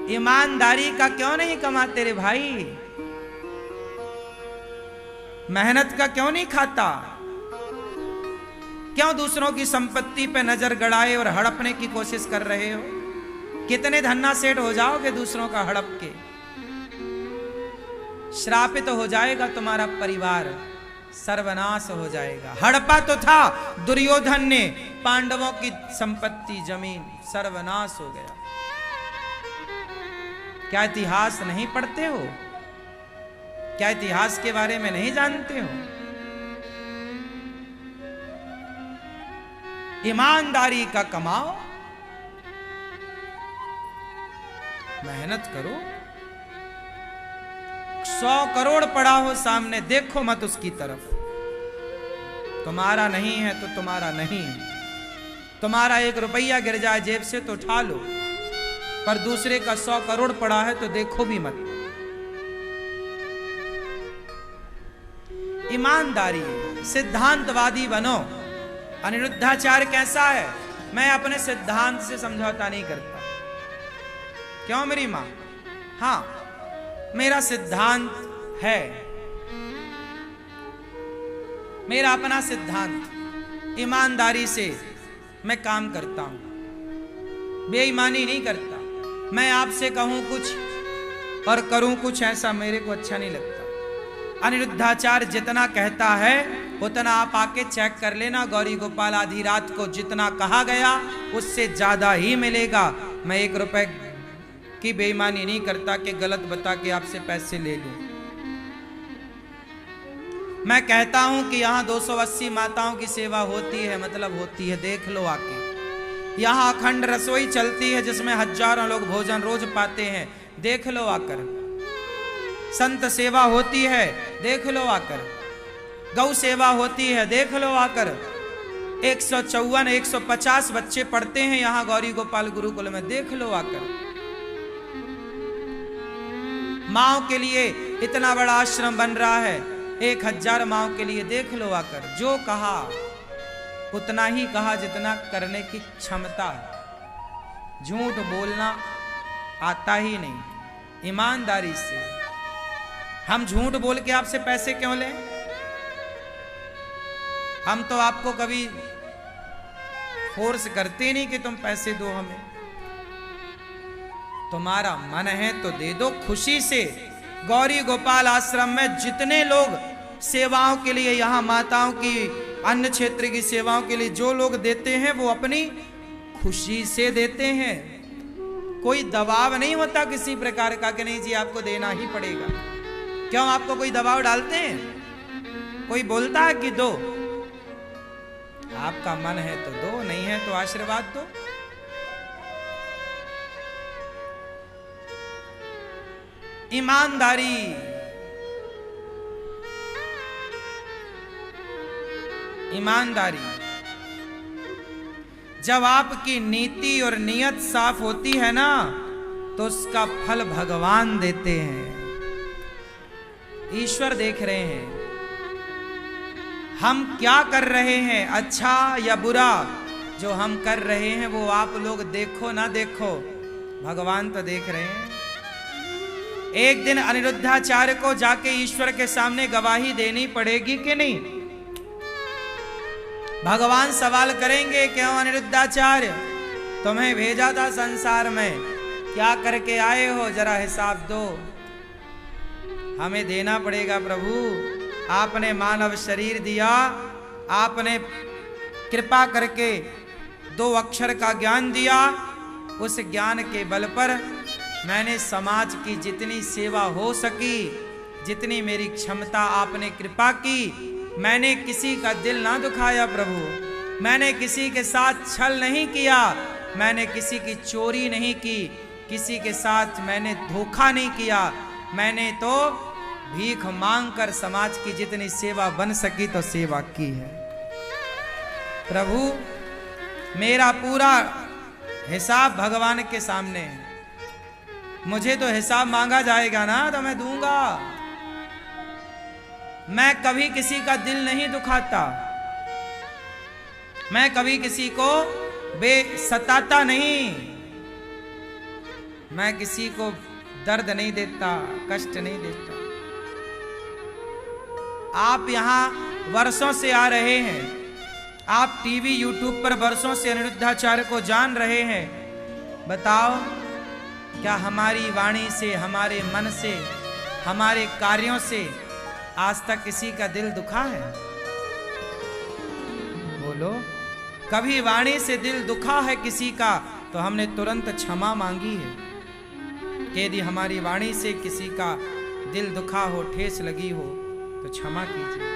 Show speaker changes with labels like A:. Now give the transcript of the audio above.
A: ईमानदारी का क्यों नहीं कमाते रे भाई? मेहनत का क्यों नहीं खाता? क्यों दूसरों की संपत्ति पे नजर गड़ाए और हड़पने की कोशिश कर रहे हो? कितने धन्ना सेठ हो जाओगे दूसरों का हड़प के? श्रापित हो जाएगा तुम्हारा परिवार, सर्वनाश हो जाएगा। हड़पा तो था दुर्योधन ने पांडवों की संपत्ति, जमीन, सर्वनाश हो गया। क्या इतिहास नहीं पढ़ते हो? क्या इतिहास के बारे में नहीं जानते हो? ईमानदारी का कमाओ, मेहनत करो। 100 करोड़ पड़ा हो सामने, देखो मत उसकी तरफ। तुम्हारा नहीं है तो तुम्हारा नहीं है। तुम्हारा 1 रुपया गिर जाए जेब से तो उठा लो, पर दूसरे का 100 करोड़ पड़ा है तो देखो भी मत। ईमानदारी, सिद्धांतवादी बनो। अनिरुद्धाचार्य कैसा है? मैं अपने सिद्धांत से समझौता नहीं करता। क्यों मेरी मां? हां, मेरा सिद्धांत है, मेरा अपना सिद्धांत। ईमानदारी से मैं काम करता हूं, बेईमानी नहीं करता। मैं आपसे कहूं कुछ और करूं कुछ, ऐसा मेरे को अच्छा नहीं लगता। अनिरुद्धाचार्य जितना कहता है उतना आप आके चेक कर लेना। गौरी गोपाल आधी रात को जितना कहा गया उससे ज्यादा ही मिलेगा। मैं 1 रुपए की बेईमानी नहीं करता कि गलत बता के आपसे पैसे ले लूं। मैं कहता हूं कि यहां 280 माताओं की सेवा होती है, मतलब होती है, देख लो आके। यहां अखंड रसोई चलती है जिसमें हजारों लोग भोजन रोज पाते हैं, देख लो आकर। संत सेवा होती है, देख लो आकर। गौ सेवा होती है, देख लो आकर। 154 150 बच्चे पढ़ते हैं यहां गौरी गोपाल गुरुकुल में, देख लो आकर। माओ के लिए इतना बड़ा आश्रम बन रहा है, 1000 माओ के लिए, देख लो आकर। जो कहा उतना ही कहा जितना करने की क्षमता है। झूठ बोलना आता ही नहीं। ईमानदारी से हम झूठ बोल के आपसे पैसे क्यों लें? हम तो आपको कभी फोर्स करते नहीं कि तुम पैसे दो हमें। तुम्हारा मन है तो दे दो खुशी से। गौरी गोपाल आश्रम में जितने लोग सेवाओं के लिए, यहां माताओं की, अन्य क्षेत्र की सेवाओं के लिए जो लोग देते हैं वो अपनी खुशी से देते हैं। कोई दबाव नहीं होता किसी प्रकार का कि नहीं जी आपको देना ही पड़ेगा। क्यों आपको कोई दबाव डालते हैं? कोई बोलता है कि दो? आपका मन है तो दो, नहीं है तो आशीर्वाद दो। ईमानदारी, ईमानदारी। जब आपकी नीति और नियत साफ होती है ना तो उसका फल भगवान देते हैं, ईश्वर देख रहे हैं। हम क्या कर रहे हैं, अच्छा या बुरा, जो हम कर रहे हैं वो आप लोग देखो ना देखो, भगवान तो देख रहे हैं। एक दिन अनिरुद्धाचार्य को जाके ईश्वर के सामने गवाही देनी पड़ेगी कि नहीं? भगवान सवाल करेंगे, क्यों अनिरुद्धाचार्य, तुम्हें भेजा था संसार में, क्या करके आए हो, जरा हिसाब दो। हमें देना पड़ेगा प्रभु। आपने मानव शरीर दिया, आपने कृपा करके 2 अक्षर का ज्ञान दिया, उस ज्ञान के बल पर मैंने समाज की जितनी सेवा हो सकी, जितनी मेरी क्षमता आपने कृपा की, मैंने किसी का दिल ना दुखाया प्रभु। मैंने किसी के साथ छल नहीं किया, मैंने किसी की चोरी नहीं की, किसी के साथ मैंने धोखा नहीं किया। मैंने तो भीख मांगकर समाज की जितनी सेवा बन सकी तो सेवा की है। प्रभु मेरा पूरा हिसाब भगवान के सामने है। मुझे तो हिसाब मांगा जाएगा ना तो मैं दूंगा। मैं कभी किसी का दिल नहीं दुखाता, मैं कभी किसी को सताता नहीं। मैं किसी को दर्द नहीं देता, कष्ट नहीं देता। आप यहाँ वर्षों से आ रहे हैं, आप टीवी यूट्यूब पर वर्षों से अनिरुद्धाचार्य को जान रहे हैं। बताओ, क्या हमारी वाणी से, हमारे मन से, हमारे कार्यों से आज तक किसी का दिल दुखा है? बोलो, कभी वाणी से दिल दुखा है किसी का तो हमने तुरंत क्षमा मांगी है। कि यदि हमारी वाणी से किसी का दिल दुखा हो, ठेस लगी हो तो क्षमा कीजिए।